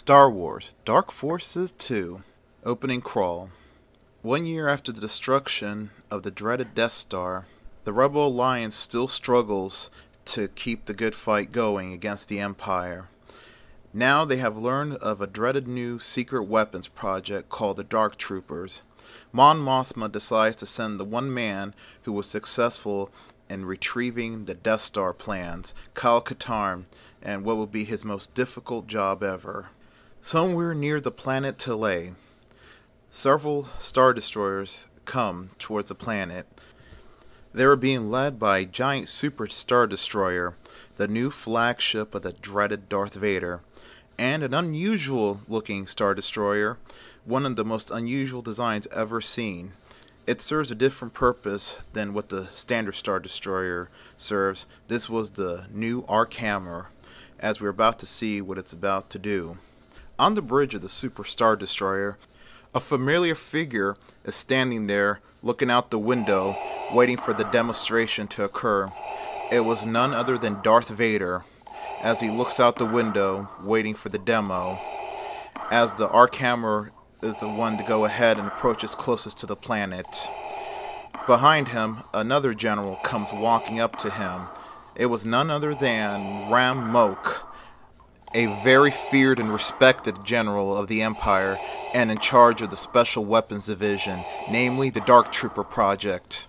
Star Wars Dark Forces 2 Opening Crawl. 1 year after the destruction of the dreaded Death Star, the Rebel Alliance still struggles to keep the good fight going against the Empire. Now they have learned of a dreaded new secret weapons project called the Dark Troopers. Mon Mothma decides to send the one man who was successful in retrieving the Death Star plans, Kyle Katarn, and what will be his most difficult job ever. Somewhere near the planet Talay, several Star Destroyers come towards the planet. They are being led by a giant Super Star Destroyer, the new flagship of the dreaded Darth Vader, and an unusual looking Star Destroyer, one of the most unusual designs ever seen. It serves a different purpose than what the standard Star Destroyer serves. This was the new Ark Hammer, as we're about to see what it's about to do. On the bridge of the Super Star Destroyer, a familiar figure is standing there looking out the window, waiting for the demonstration to occur. It was none other than Darth Vader, as he looks out the window, waiting for the demo. As the Ark Hammer is the one to go ahead and approaches closest to the planet. Behind him, another general comes walking up to him. It was none other than Ram Mok, a very feared and respected general of the Empire and in charge of the Special Weapons Division, namely the Dark Trooper Project.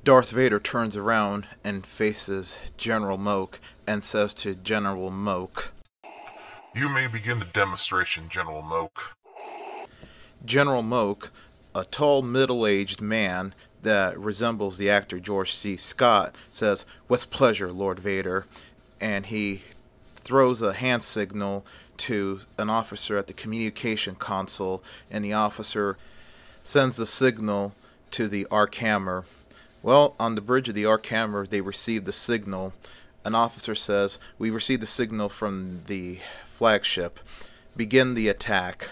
Darth Vader turns around and faces General Mok and says to General Mok, "You may begin the demonstration, General Mok." General Mok, a tall middle-aged man that resembles the actor George C. Scott, says, "With pleasure, Lord Vader," and he throws a hand signal to an officer at the communication console, and the officer sends the signal to the Ark Hammer. Well, on the bridge of the Ark Hammer, they receive the signal. An officer says, "We received the signal from the flagship. Begin the attack."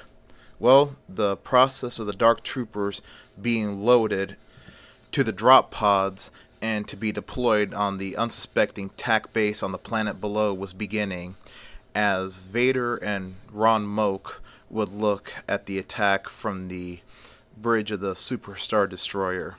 Well, the process of the Dark Troopers being loaded to the drop pods and to be deployed on the unsuspecting TAC base on the planet below was beginning, as Vader and Ron Mok would look at the attack from the bridge of the Super Star Destroyer.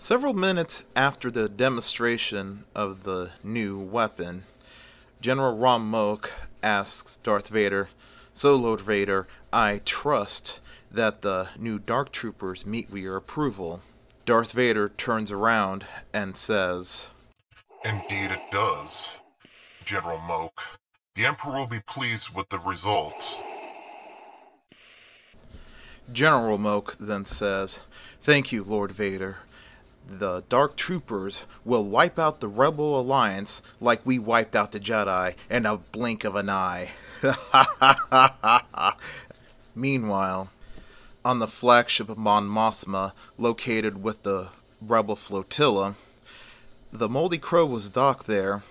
Several minutes after the demonstration of the new weapon, General Ron Mok asks Darth Vader, "So, Lord Vader, I trust that the new Dark Troopers meet with your approval." Darth Vader turns around and says, "Indeed it does, General Mok. The Emperor will be pleased with the results." General Mok then says, "Thank you, Lord Vader. The Dark Troopers will wipe out the Rebel Alliance like we wiped out the Jedi in a blink of an eye." Meanwhile, on the flagship of Mon Mothma, located with the Rebel flotilla, the Moldy Crow was docked there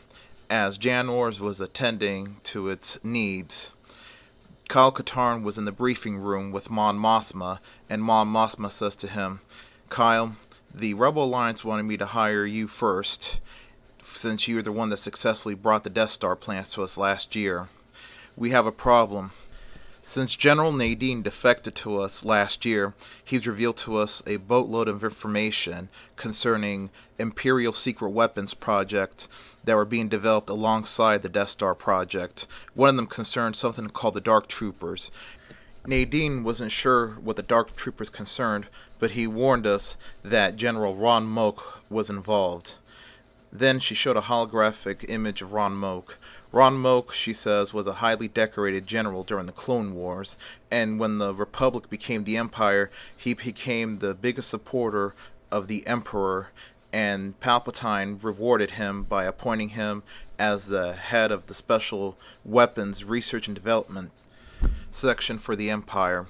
as Jan Ors was attending to its needs. Kyle Katarn was in the briefing room with Mon Mothma, and Mon Mothma says to him, "Kyle, the Rebel Alliance wanted me to hire you first, since you were the one that successfully brought the Death Star plans to us last year. We have a problem. Since General Nadine defected to us last year, he's revealed to us a boatload of information concerning Imperial secret weapons projects that were being developed alongside the Death Star project. One of them concerned something called the Dark Troopers. Nadine wasn't sure what the Dark Troopers concerned, but he warned us that General Ron Mok was involved. Then she showed a holographic image of Ron Moak. Ron Moak, she says, was a highly decorated general during the Clone Wars, and when the Republic became the Empire, he became the biggest supporter of the Emperor, and Palpatine rewarded him by appointing him as the head of the Special Weapons Research and Development section for the Empire.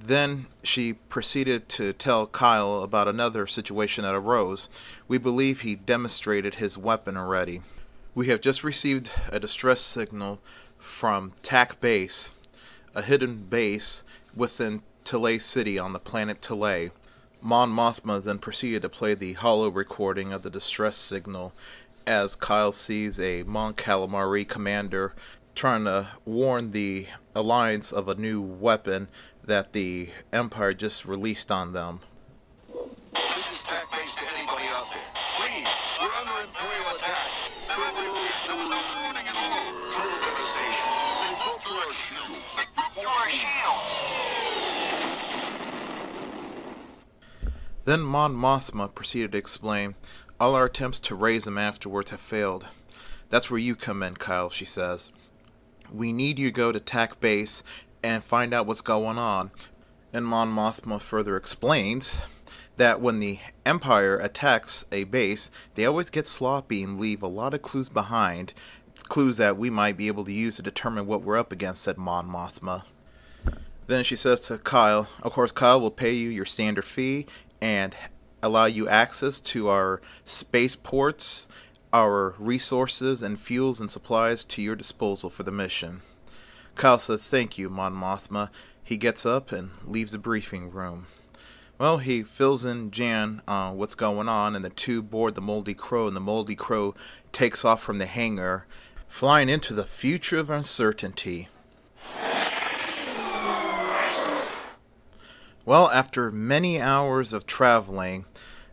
Then she proceeded to tell Kyle about another situation that arose. We believe he demonstrated his weapon already. We have just received a distress signal from TAC Base, a hidden base within Talay City on the planet Talay. Mon Mothma then proceeded to play the holo recording of the distress signal as Kyle sees a Mon Calamari commander trying to warn the Alliance of a new weapon that the Empire just released on them. This is TAC Base to anybody out there. Please, we're under Imperial attack. There was no warning at all. Total devastation. Then go for our shield. For our shield! Then Mon Mothma proceeded to explain, all our attempts to raise them afterwards have failed. That's where you come in, Kyle, she says. We need you to go to TAC Base and find out what's going on. And Mon Mothma further explains that when the Empire attacks a base, they always get sloppy and leave a lot of clues behind. Clues that we might be able to use to determine what we're up against, said Mon Mothma. Then she says to Kyle, of course Kyle will pay you your standard fee and allow you access to our spaceports, our resources and fuels and supplies to your disposal for the mission. Kyle says, thank you, Mon Mothma. He gets up and leaves the briefing room. Well, he fills in Jan on what's going on, and the two board the Moldy Crow, and the Moldy Crow takes off from the hangar, flying into the future of uncertainty. Well, after many hours of traveling,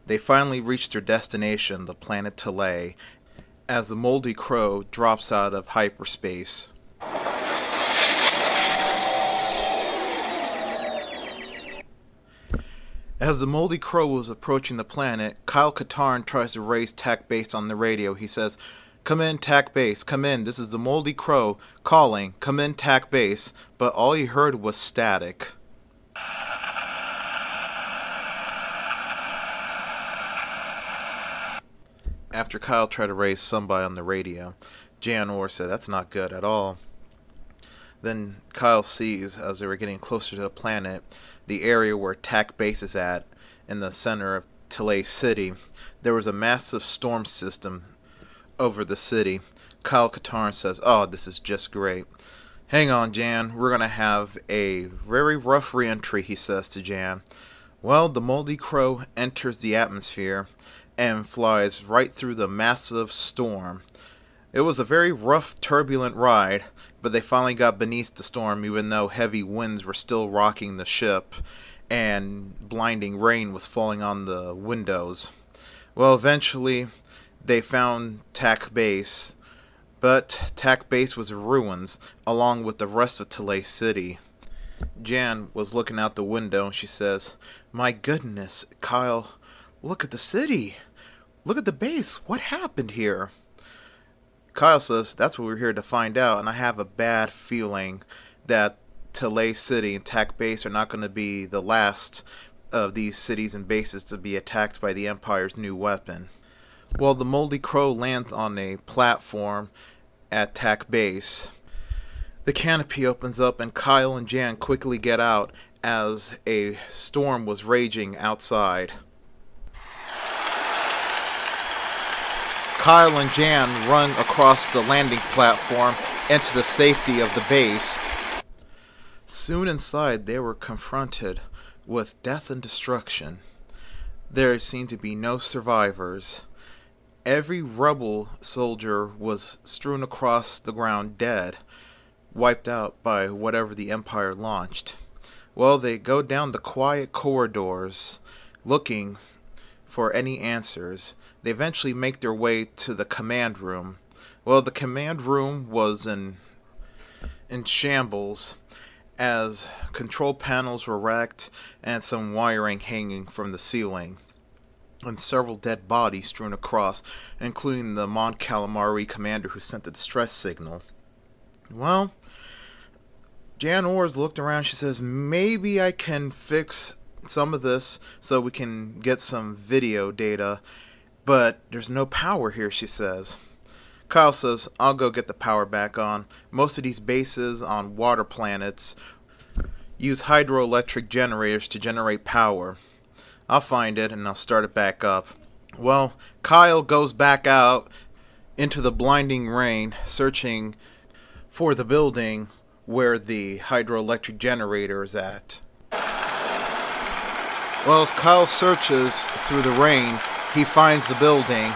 they finally reach their destination, the planet Talay, as the Moldy Crow drops out of hyperspace. As the Moldy Crow was approaching the planet, Kyle Katarn tries to raise TAC Base on the radio. He says, come in, TAC Base, come in, this is the Moldy Crow calling, come in, TAC Base, but all he heard was static. After Kyle tried to raise somebody on the radio, Jan Orr said, that's not good at all. Then Kyle sees, as they were getting closer to the planet, the area where TAC Base is at, in the center of Talay City. There was a massive storm system over the city. Kyle Katarn says, oh, this is just great. Hang on, Jan, we're going to have a very rough re-entry, he says to Jan. Well, the Moldy Crow enters the atmosphere and flies right through the massive storm. It was a very rough, turbulent ride, but they finally got beneath the storm even though heavy winds were still rocking the ship and blinding rain was falling on the windows. Well, eventually they found TAC Base, but TAC Base was in ruins along with the rest of Talay City. Jan was looking out the window and she says, my goodness, Kyle, look at the city. Look at the base. What happened here? Kyle says, that's what we're here to find out, and I have a bad feeling that Talay City and TAC Base are not going to be the last of these cities and bases to be attacked by the Empire's new weapon. Well, the Moldy Crow lands on a platform at TAC Base. The canopy opens up and Kyle and Jan quickly get out as a storm was raging outside. Kyle and Jan run across the landing platform into the safety of the base. Soon inside, they were confronted with death and destruction. There seemed to be no survivors. Every rebel soldier was strewn across the ground dead, wiped out by whatever the Empire launched. Well, they go down the quiet corridors looking for any answers. They eventually make their way to the command room. Well, the command room was in shambles as control panels were wrecked and some wiring hanging from the ceiling. and several dead bodies strewn across, including the Mon Calamari commander who sent the distress signal. Well, Jan Ors looked around. She says, maybe I can fix some of this so we can get some video data, but there's no power here, she says. Kyle says, I'll go get the power back on. Most of these bases on water planets use hydroelectric generators to generate power. I'll find it and I'll start it back up. Well, Kyle goes back out into the blinding rain, searching for the building where the hydroelectric generator is at. Well, as Kyle searches through the rain, he finds the building,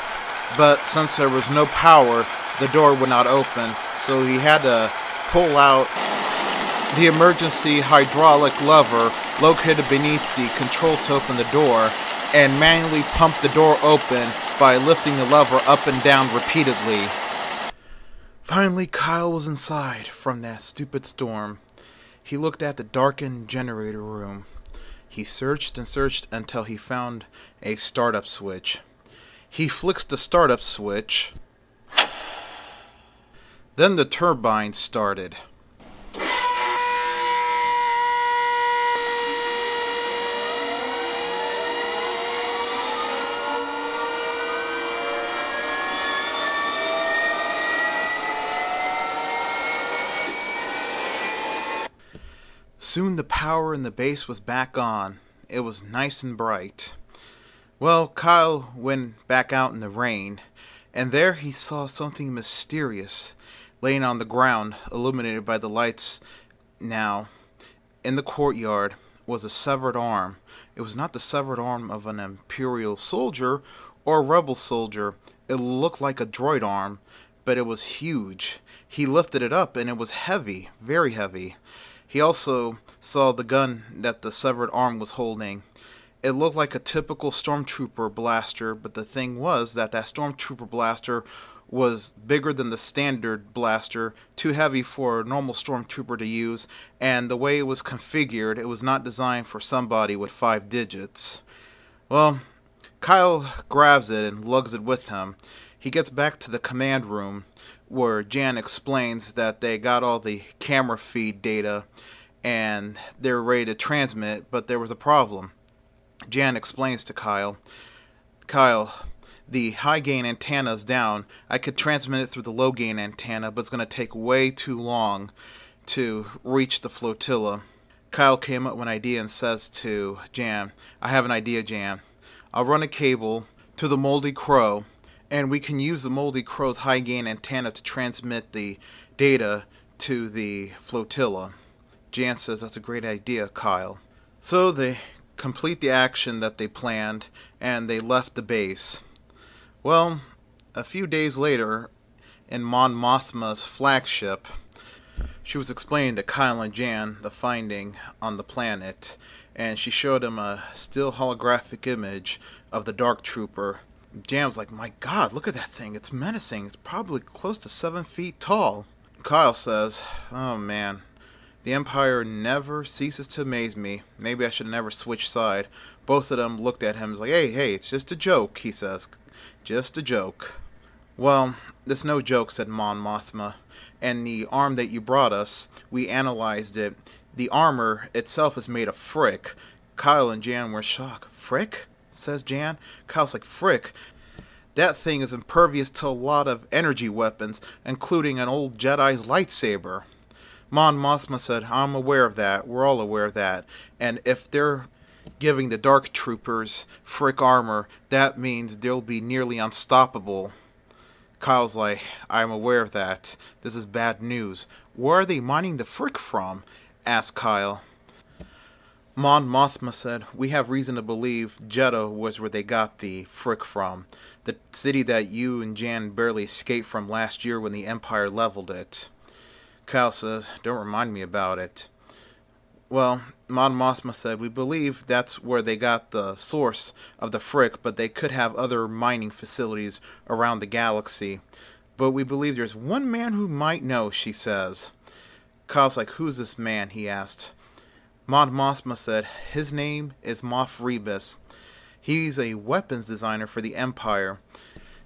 but since there was no power, the door would not open, so he had to pull out the emergency hydraulic lever located beneath the controls to open the door, and manually pump the door open by lifting the lever up and down repeatedly. Finally, Kyle was inside from that stupid storm. He looked at the darkened generator room. He searched and searched until he found a startup switch. He flicks the startup switch. Then the turbine started. Soon the power in the base was back on. It was nice and bright. Well, Kyle went back out in the rain, and there he saw something mysterious laying on the ground, illuminated by the lights. Now, in the courtyard was a severed arm. It was not the severed arm of an Imperial soldier or a rebel soldier. It looked like a droid arm, but it was huge. He lifted it up, and it was heavy, very heavy. He also saw the gun that the severed arm was holding. It looked like a typical stormtrooper blaster, but the thing was that stormtrooper blaster was bigger than the standard blaster, too heavy for a normal stormtrooper to use, and the way it was configured, it was not designed for somebody with 5 digits. Well, Kyle grabs it and lugs it with him. He gets back to the command room, where Jan explains that they got all the camera feed data and they're ready to transmit, but there was a problem. Jan explains to Kyle, the high gain antenna is down. I could transmit it through the low gain antenna, but it's going to take way too long to reach the flotilla. Kyle came up with an idea and says to Jan, I have an idea, Jan. I'll run a cable to the Moldy Crow, and we can use the Moldy Crow's high gain antenna to transmit the data to the flotilla. Jan says, that's a great idea, Kyle. So they complete the action that they planned, and they left the base. Well, a few days later, in Mon Mothma's flagship, she was explaining to Kyle and Jan the finding on the planet, and she showed him a still holographic image of the Dark Trooper. Jan was like, my God, look at that thing. It's menacing. It's probably close to 7 feet tall. Kyle says, oh man, the Empire never ceases to amaze me. Maybe I should never switch side. Both of them looked at him and was like, hey, it's just a joke, he says. Just a joke. Well, it's no joke, said Mon Mothma. And the arm that you brought us, we analyzed it. The armor itself is made of frick. Kyle and Jan were shocked. Frick? Says Jan. Kyle's like, frick? That thing is impervious to a lot of energy weapons, including an old Jedi's lightsaber. Mon Mothma said, I'm aware of that. We're all aware of that. And if they're giving the Dark Troopers frick armor, that means they'll be nearly unstoppable. Kyle's like, I'm aware of that. This is bad news. Where are they mining the frick from? Asked Kyle. Mon Mothma said, we have reason to believe Jedha was where they got the frick from. The city that you and Jan barely escaped from last year when the Empire leveled it. Kyle says, don't remind me about it. Well, Mon Mothma said, we believe that's where they got the source of the frick, but they could have other mining facilities around the galaxy. But we believe there's one man who might know, she says. Kyle's like, who's this man? He asked. Mon Mothma said, his name is Moff Rebus. He's a weapons designer for the Empire.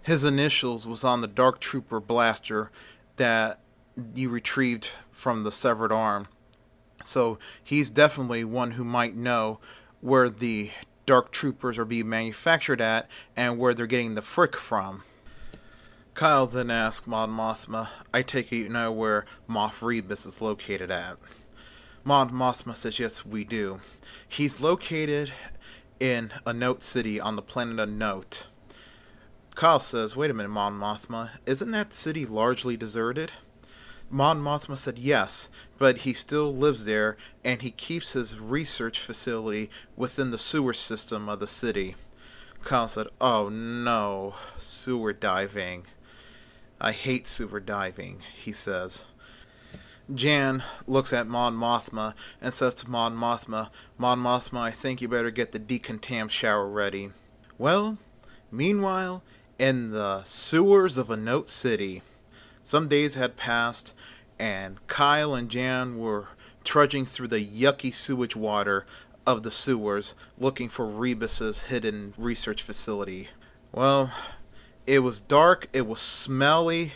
His initials was on the Dark Trooper blaster that you retrieved from the severed arm. So he's definitely one who might know where the Dark Troopers are being manufactured at and where they're getting the frick from. Kyle then asks Mon Mothma, I take it you know where Moff Rebus is located at. Mon Mothma says yes we do. He's located in a Note City on the planet of Note. Kyle says, wait a minute Mon Mothma, isn't that city largely deserted? Mon Mothma said yes, but he still lives there and he keeps his research facility within the sewer system of the city. Kyle said, oh no, sewer diving. I hate sewer diving, he says. Jan looks at Mon Mothma and says to Mon Mothma, I think you better get the decontam shower ready. Well, meanwhile, in the sewers of a Note City, some days had passed, and Kyle and Jan were trudging through the yucky sewage water of the sewers, looking for Rebus's hidden research facility. Well, it was dark, it was smelly,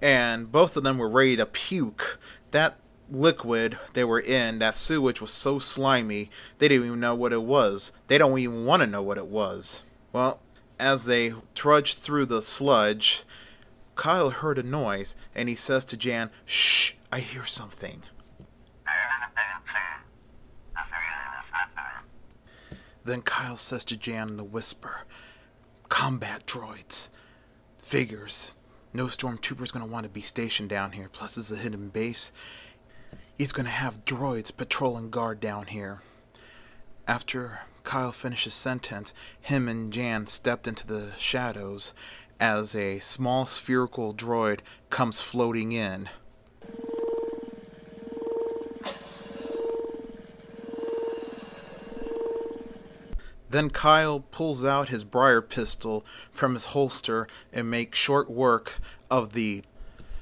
and both of them were ready to puke. That liquid they were in, that sewage, was so slimy, they didn't even know what it was. They don't even want to know what it was. Well, as they trudged through the sludge, Kyle heard a noise, and he says to Jan, shh, I hear something. Then Kyle says to Jan in a whisper, combat droids. Figures. No stormtrooper's going to want to be stationed down here, plus it's a hidden base. He's going to have droids patrol and guard down here. After Kyle finished his sentence, him and Jan stepped into the shadows as a small spherical droid comes floating in. Then Kyle pulls out his briar pistol from his holster and makes short work of the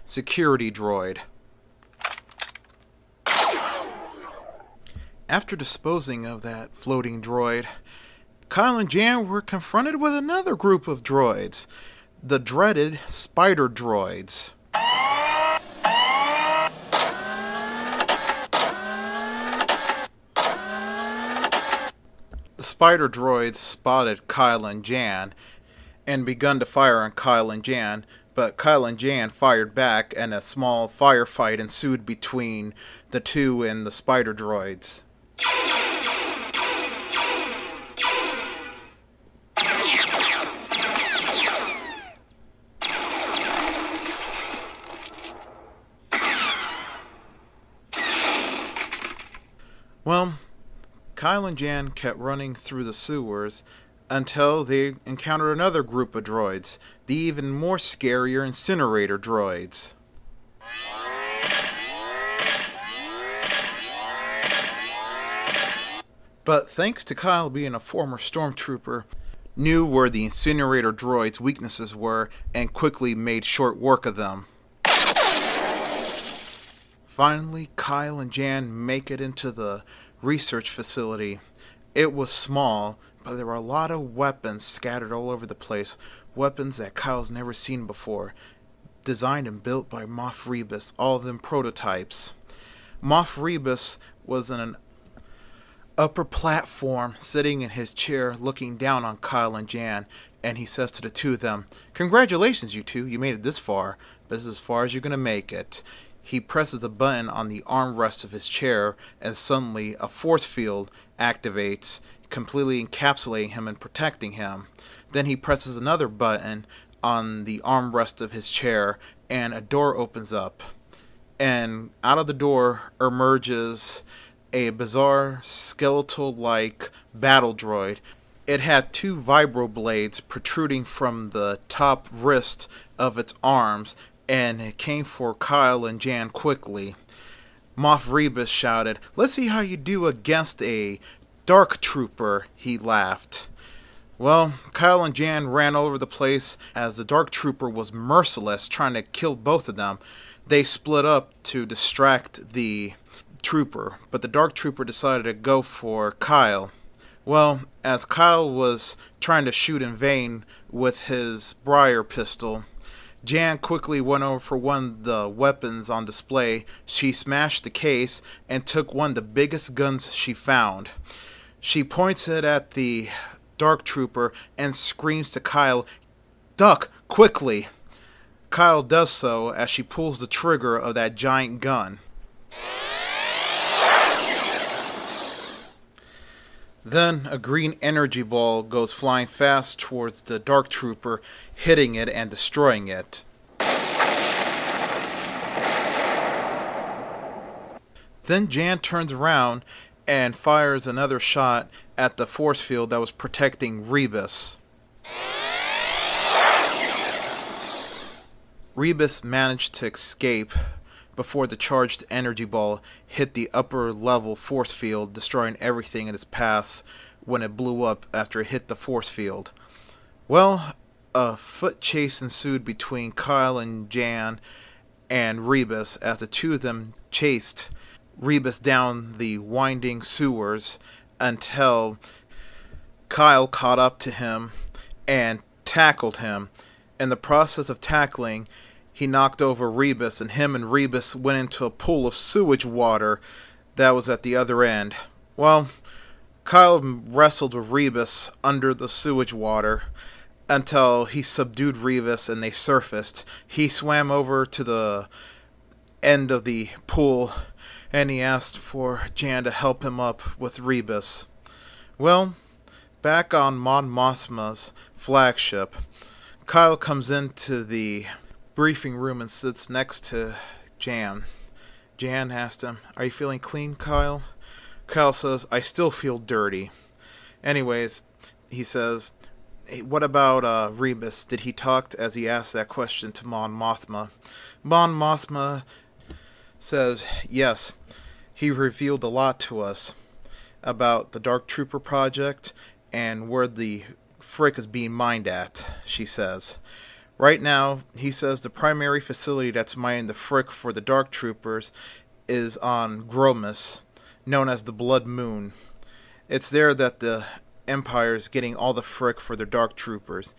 security droid. After disposing of that floating droid, Kyle and Jan were confronted with another group of droids, the dreaded spider droids. The spider droids spotted Kyle and Jan and begun to fire on Kyle and Jan, but Kyle and Jan fired back and a small firefight ensued between the two and the spider droids. Well, Kyle and Jan kept running through the sewers until they encountered another group of droids, the even more scarier incinerator droids. But thanks to Kyle being a former stormtrooper, knew where the incinerator droids' weaknesses were and quickly made short work of them. Finally, Kyle and Jan make it into the research facility. It was small, but there were a lot of weapons scattered all over the place. Weapons that Kyle's never seen before. Designed and built by Moff Rebus, all of them prototypes. Moff Rebus was in an upper platform, sitting in his chair, looking down on Kyle and Jan, and he says to the two of them, "Congratulations, you two, you made it this far, but this is as far as you're going to make it." He presses a button on the armrest of his chair, and suddenly a force field activates, completely encapsulating him and protecting him. Then he presses another button on the armrest of his chair, and a door opens up. And out of the door emerges a bizarre skeletal-like battle droid. It had two vibroblades protruding from the top wrist of its arms, and it came for Kyle and Jan quickly. Moff Rebus shouted, "Let's see how you do against a Dark Trooper," he laughed. Well, Kyle and Jan ran all over the place as the Dark Trooper was merciless, trying to kill both of them. They split up to distract the Trooper, but the Dark Trooper decided to go for Kyle. Well, as Kyle was trying to shoot in vain with his Briar pistol, Jan quickly went over for one of the weapons on display. She smashed the case and took one of the biggest guns she found. She points it at the Dark Trooper and screams to Kyle, "Duck, quickly!" Kyle does so as she pulls the trigger of that giant gun. Then a green energy ball goes flying fast towards the Dark Trooper, hitting it and destroying it. Then Jan turns around and fires another shot at the force field that was protecting Rebus. Rebus managed to escape before the charged energy ball hit the upper level force field, destroying everything in its path when it blew up after it hit the force field. Well, a foot chase ensued between Kyle and Jan and Rebus as the two of them chased Rebus down the winding sewers until Kyle caught up to him and tackled him. In the process of tackling, he knocked over Rebus, and him and Rebus went into a pool of sewage water that was at the other end. Well, Kyle wrestled with Rebus under the sewage water until he subdued Rebus and they surfaced. He swam over to the end of the pool and he asked for Jan to help him up with Rebus. Well, back on Mon Mothma's flagship, Kyle comes into the briefing room and sits next to Jan. Jan asked him, "Are you feeling clean, Kyle?" Kyle says, "I still feel dirty." Anyways, he says, "Hey, what about Rebus? Did he talk?" As he asked that question to Mon Mothma. Mon Mothma says, "Yes, he revealed a lot to us about the Dark Trooper project and where the frick is being mined at," she says. Right now, he says the primary facility that's mining the frick for the Dark Troopers is on Gromus, known as the Blood Moon. It's there that the Empire is getting all the frick for their Dark Troopers.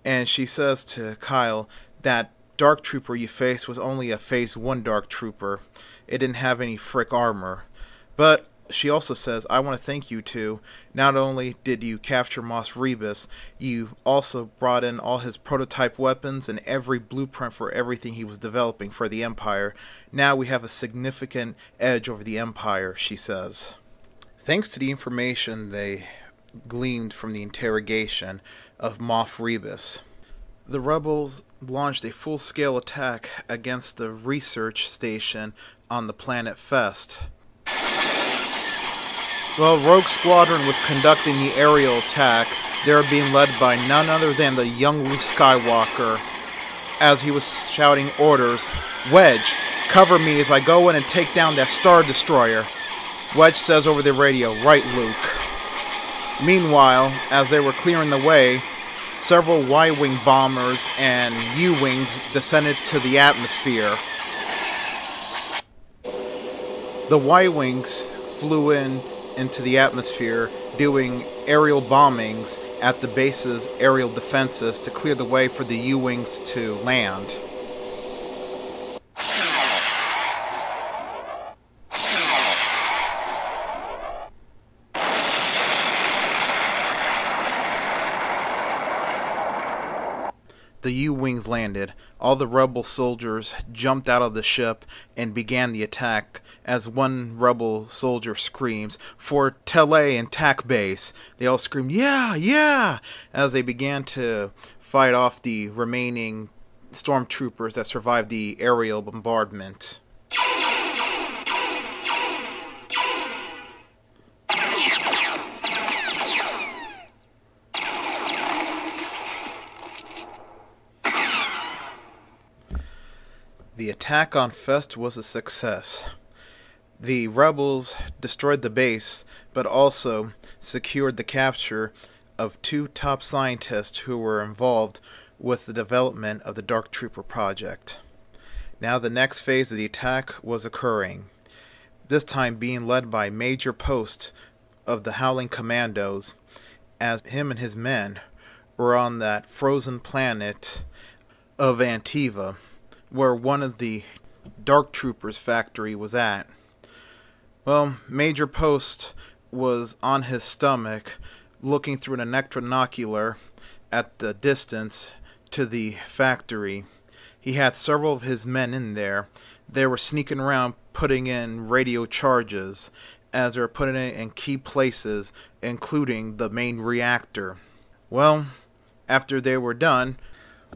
And she says to Kyle that Dark Trooper you faced was only a Phase 1 Dark Trooper. It didn't have any frick armor. But she also says, "I want to thank you two. Not only did you capture Moss Rebus, you also brought in all his prototype weapons and every blueprint for everything he was developing for the Empire. Now we have a significant edge over the Empire," she says. Thanks to the information they gleaned from the interrogation of Moff Rebus, the rebels launched a full-scale attack against the research station on the planet Fest. While Rogue Squadron was conducting the aerial attack, they were being led by none other than the young Luke Skywalker. As he was shouting orders, "Wedge, cover me as I go in and take down that Star Destroyer." Wedge says over the radio, "Right, Luke." Meanwhile, as they were clearing the way, several Y-Wing bombers and U-Wings descended to the atmosphere. The Y-Wings flew into the atmosphere, doing aerial bombings at the base's aerial defenses to clear the way for the U-Wings to land. The U-Wings landed. All the rebel soldiers jumped out of the ship and began the attack as one rebel soldier screams, "For Tele and TAC base!" They all scream, "Yeah, yeah!" as they began to fight off the remaining stormtroopers that survived the aerial bombardment. The attack on Fest was a success. The rebels destroyed the base, but also secured the capture of 2 top scientists who were involved with the development of the Dark Trooper project. Now the next phase of the attack was occurring, this time being led by Major Post of the Howling Commandos as him and his men were on that frozen planet of Antiva, where one of the Dark Troopers factory was at. Well, Major Post was on his stomach, looking through an electronocular at the distance to the factory. He had several of his men in there. They were sneaking around putting in radio charges as they were putting it in key places, including the main reactor. Well, after they were done,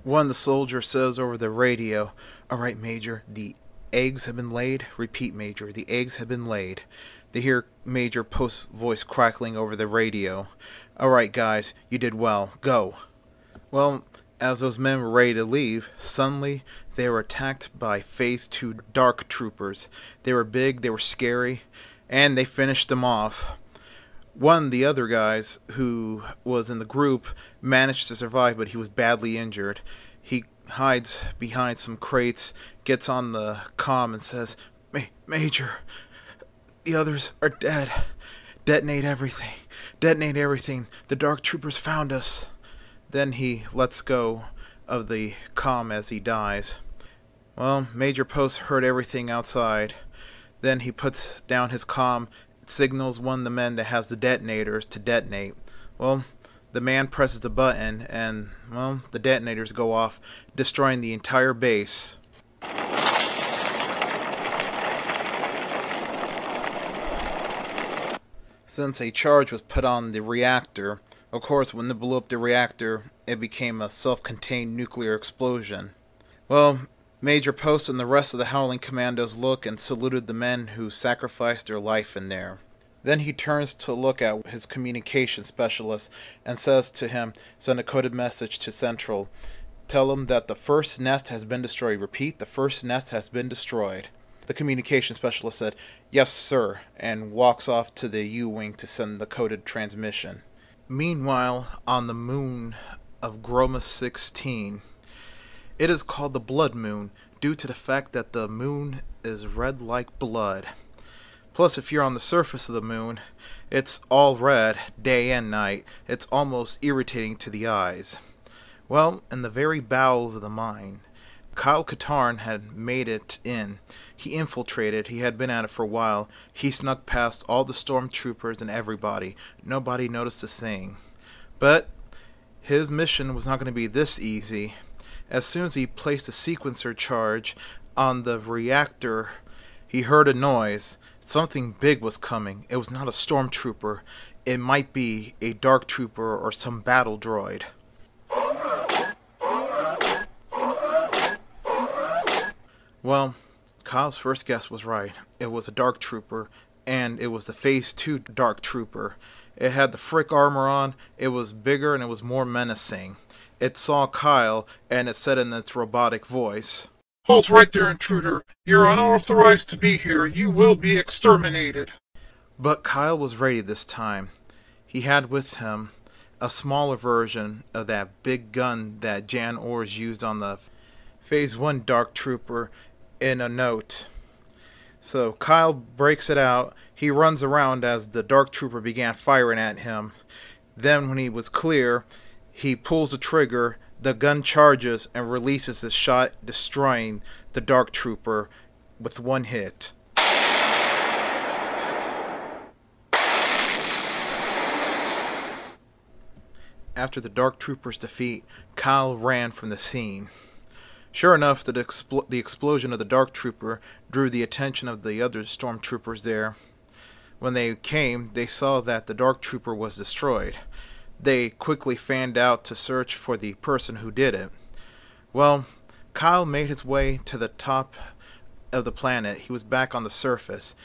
one of the soldiers says over the radio, "All right, Major, the eggs have been laid. Repeat, Major, the eggs have been laid." They hear Major Post's voice crackling over the radio. "All right, guys, you did well. Go." Well, as those men were ready to leave, suddenly they were attacked by Phase 2 Dark Troopers. They were big, they were scary, and they finished them off. One of the other guys who was in the group managed to survive, but he was badly injured. He hides behind some crates, gets on the comm and says, Major, the others are dead. Detonate everything. Detonate everything. The Dark Troopers found us." Then he lets go of the comm as he dies. Well, Major Post heard everything outside. Then he puts down his comm, signals one of the men that has the detonators to detonate. Well, the man presses the button and, well, the detonators go off, destroying the entire base. Since a charge was put on the reactor, of course, when they blew up the reactor, it became a self-contained nuclear explosion. Well, Major Post and the rest of the Howling Commandos look and saluted the men who sacrificed their life in there. Then he turns to look at his communication specialist and says to him, "Send a coded message to Central. Tell him that the first nest has been destroyed. Repeat, the first nest has been destroyed." The communication specialist said, "Yes, sir," and walks off to the U-Wing to send the coded transmission. Meanwhile, on the moon of Groma 16, it is called the Blood Moon due to the fact that the moon is red like blood. Plus, if you're on the surface of the moon, it's all red, day and night. It's almost irritating to the eyes. Well, in the very bowels of the mine, Kyle Katarn had made it in. He infiltrated. He had been at it for a while. He snuck past all the stormtroopers and everybody. Nobody noticed a thing. But his mission was not going to be this easy. As soon as he placed a sequencer charge on the reactor, he heard a noise. Something big was coming. It was not a stormtrooper. It might be a dark trooper or some battle droid. Well, Kyle's first guess was right. It was a dark trooper, and it was the Phase 2 Dark Trooper. It had the Frick armor on, it was bigger, and it was more menacing. It saw Kyle, and it said in its robotic voice, "Halt right there, intruder. You're unauthorized to be here. You will be exterminated." But Kyle was ready this time. He had with him a smaller version of that big gun that Jan Ors used on the Phase 1 Dark Trooper in a note. So Kyle breaks it out. He runs around as the Dark Trooper began firing at him. Then when he was clear, he pulls the trigger, the gun charges and releases his shot, destroying the Dark Trooper with one hit. After the Dark Trooper's defeat, Kyle ran from the scene. Sure enough, the explosion of the Dark Trooper drew the attention of the other stormtroopers there. When they came, they saw that the Dark Trooper was destroyed. They quickly fanned out to search for the person who did it. Well, Kyle made his way to the top of the planet. He was back on the surface.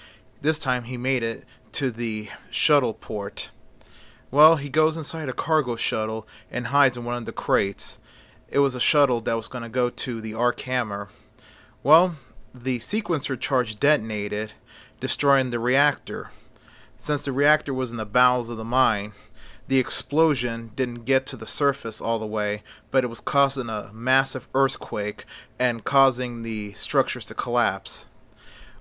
This time he made it to the shuttle port. Well, he goes inside a cargo shuttle and hides in one of the crates. It was a shuttle that was going to go to the Ark Hammer. Well, the sequencer charge detonated, destroying the reactor. Since the reactor was in the bowels of the mine, the explosion didn't get to the surface all the way, but it was causing a massive earthquake and causing the structures to collapse.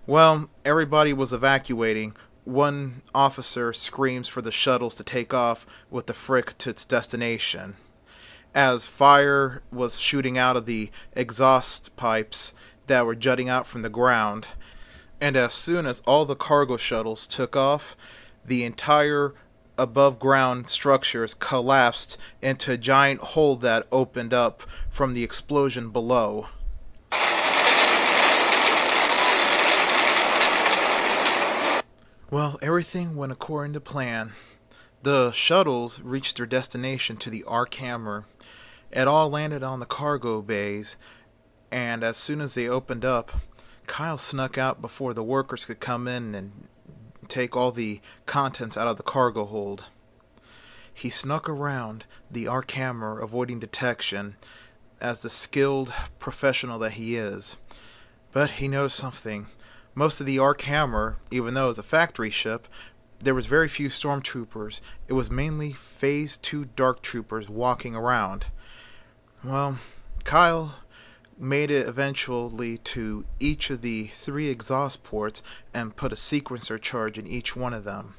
Well, everybody was evacuating, one officer screams for the shuttles to take off with the Frick to its destination. As fire was shooting out of the exhaust pipes that were jutting out from the ground, and as soon as all the cargo shuttles took off, the entire above ground structures collapsed into a giant hole that opened up from the explosion below. Well, everything went according to plan. The shuttles reached their destination to the Ark Hammer. It all landed on the cargo bays, and as soon as they opened up, Kyle snuck out before the workers could come in and take all the contents out of the cargo hold. He snuck around the Ark Hammer, avoiding detection, as the skilled professional that he is. But he noticed something. Most of the Ark Hammer, even though it was a factory ship, there was very few stormtroopers. It was mainly Phase 2 Dark Troopers walking around. Well, Kyle made it eventually to each of the 3 exhaust ports and put a sequencer charge in each one of them.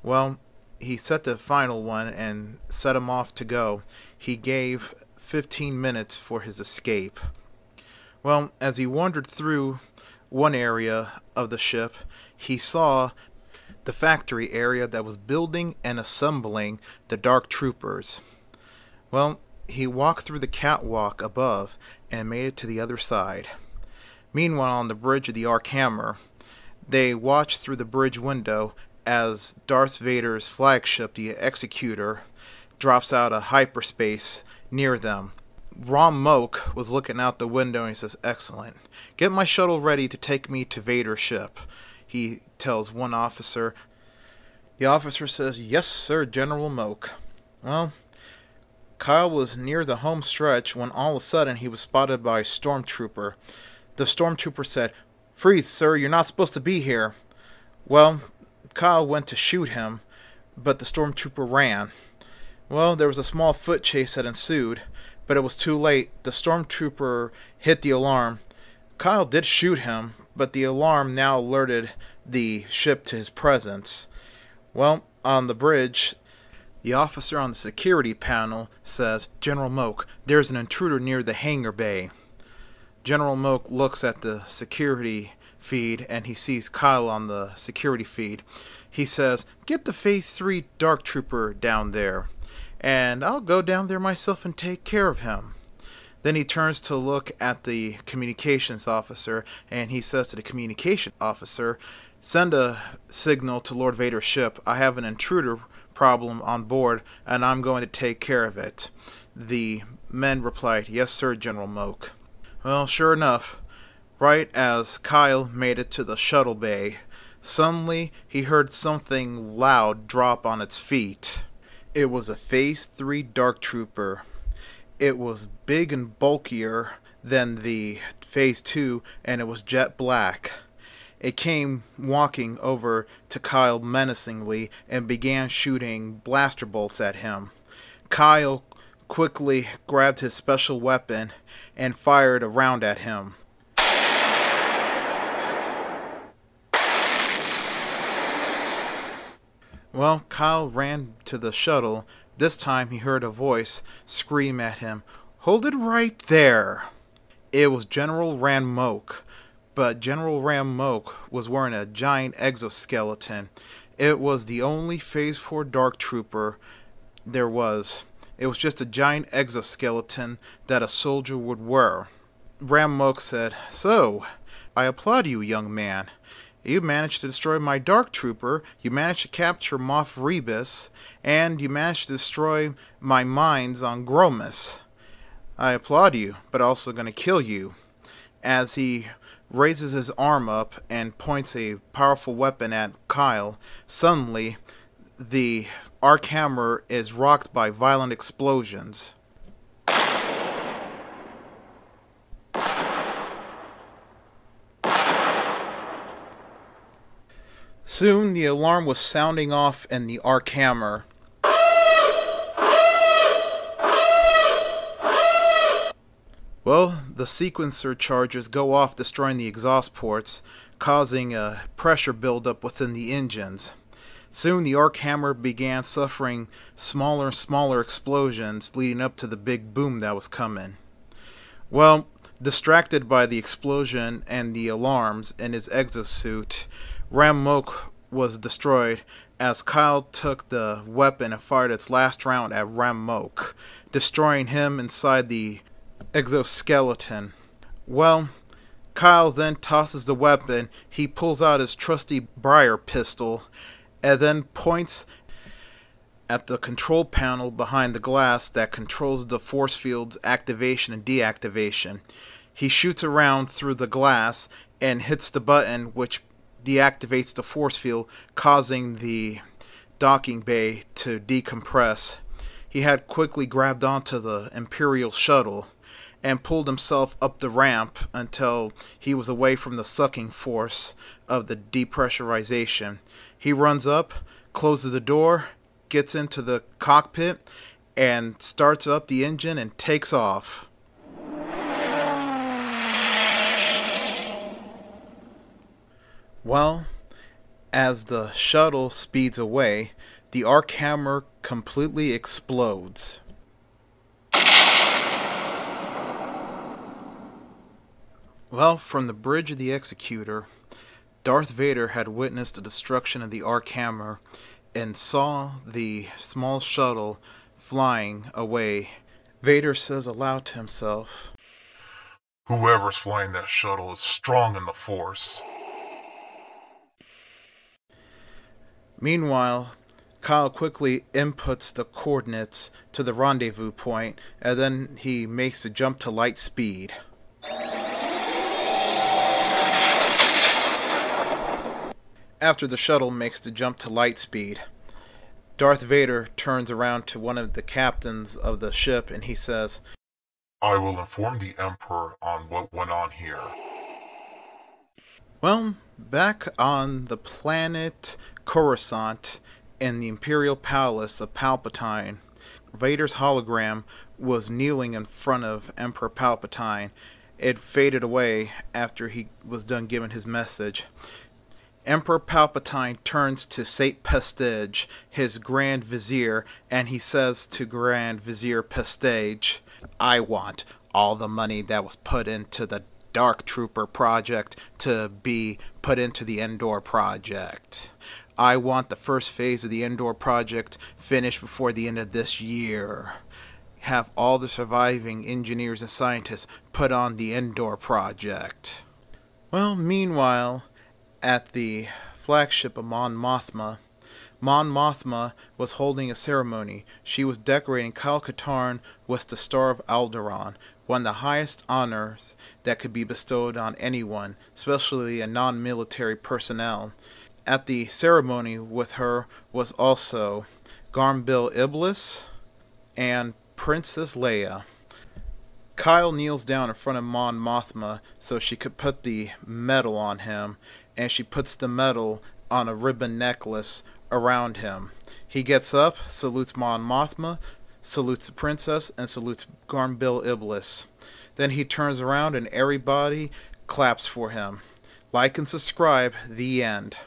Well, he set the final one and set him off to go. He gave 15 minutes for his escape. Well, as he wandered through one area of the ship, he saw the factory area that was building and assembling the Dark Troopers. Well, he walked through the catwalk above and made it to the other side. Meanwhile, on the bridge of the Ark Hammer, they watched through the bridge window as Darth Vader's flagship, the Executor, drops out of hyperspace near them. Rom Moak was looking out the window and he says, "Excellent. Get my shuttle ready to take me to Vader's ship," he tells one officer. The officer says, "Yes, sir, General Moak." Well, Kyle was near the home stretch when all of a sudden he was spotted by a stormtrooper. The stormtrooper said, "Freeze, sir, you're not supposed to be here." Well, Kyle went to shoot him, but the stormtrooper ran. Well, there was a small foot chase that ensued, but it was too late. The stormtrooper hit the alarm. Kyle did shoot him, but the alarm now alerted the ship to his presence. Well, on the bridge, the officer on the security panel says, "General Moak, there's an intruder near the hangar bay." General Moak looks at the security feed and he sees Kyle on the security feed. He says, "Get the Phase 3 Dark Trooper down there, and I'll go down there myself and take care of him." Then he turns to look at the communications officer and he says to the communication officer, "Send a signal to Lord Vader's ship. I have an intruder problem on board and I'm going to take care of it." The men replied, "Yes, sir, General Moak." Well, sure enough, right as Kyle made it to the shuttle bay, suddenly he heard something loud drop on its feet. It was a Phase 3 Dark Trooper. It was big and bulkier than the Phase 2, and it was jet black. It came walking over to Kyle menacingly and began shooting blaster bolts at him. Kyle quickly grabbed his special weapon and fired a round at him. Well, Kyle ran to the shuttle. This time he heard a voice scream at him, "Hold it right there!" It was General Ram Moak, but General Ram Moak was wearing a giant exoskeleton. It was the only Phase 4 Dark Trooper there was. It was just a giant exoskeleton that a soldier would wear. Ram Moak said, "So, I applaud you, young man. You managed to destroy my Dark Trooper, you managed to capture Moff Rebus, and you managed to destroy my mines on Gromus. I applaud you, but also going to kill you." As he raises his arm up and points a powerful weapon at Kyle, suddenly the Ark Hammer is rocked by violent explosions. Soon the alarm was sounding off in the Ark Hammer. Well, the sequencer charges go off, destroying the exhaust ports, causing a pressure buildup within the engines. Soon the arc hammer began suffering smaller and smaller explosions leading up to the big boom that was coming. Well, distracted by the explosion and the alarms in his exosuit, Rammok was destroyed as Kyle took the weapon and fired its last round at Rammok, destroying him inside the exoskeleton. Well, Kyle then tosses the weapon. He pulls out his trusty Briar pistol and then points at the control panel behind the glass that controls the force field's activation and deactivation. He shoots around through the glass and hits the button which deactivates the force field, causing the docking bay to decompress. He had quickly grabbed onto the Imperial shuttle and pulled himself up the ramp until he was away from the sucking force of the depressurization. He runs up, closes the door, gets into the cockpit, and starts up the engine and takes off. Well, as the shuttle speeds away, the arc hammer completely explodes. Well, from the bridge of the Executor, Darth Vader had witnessed the destruction of the arc hammer and saw the small shuttle flying away. Vader says aloud to himself, "Whoever's flying that shuttle is strong in the Force." Meanwhile, Kyle quickly inputs the coordinates to the rendezvous point, and then he makes the jump to light speed. After the shuttle makes the jump to light speed, Darth Vader turns around to one of the captains of the ship and he says, "I will inform the Emperor on what went on here." Well, back on the planet Coruscant in the Imperial Palace of Palpatine, Vader's hologram was kneeling in front of Emperor Palpatine. It faded away after he was done giving his message. Emperor Palpatine turns to Sate Pestage, his Grand Vizier, and he says to Grand Vizier Pestage, "I want all the money that was put into the Dark Trooper project to be put into the Endor project. I want the first phase of the Endor project finished before the end of this year. Have all the surviving engineers and scientists put on the Endor project." Well, meanwhile, at the flagship of Mon Mothma, Mon Mothma was holding a ceremony. She was decorating Kyle Katarn with the Star of Alderaan, one of the highest honors that could be bestowed on anyone, especially a non-military personnel. At the ceremony with her was also Garmbil Iblis and Princess Leia. Kyle kneels down in front of Mon Mothma so she could put the medal on him, and she puts the medal on a ribbon necklace around him. He gets up, salutes Mon Mothma, salutes the princess, and salutes Garmbil Iblis. Then he turns around and everybody claps for him. Like and subscribe. The end.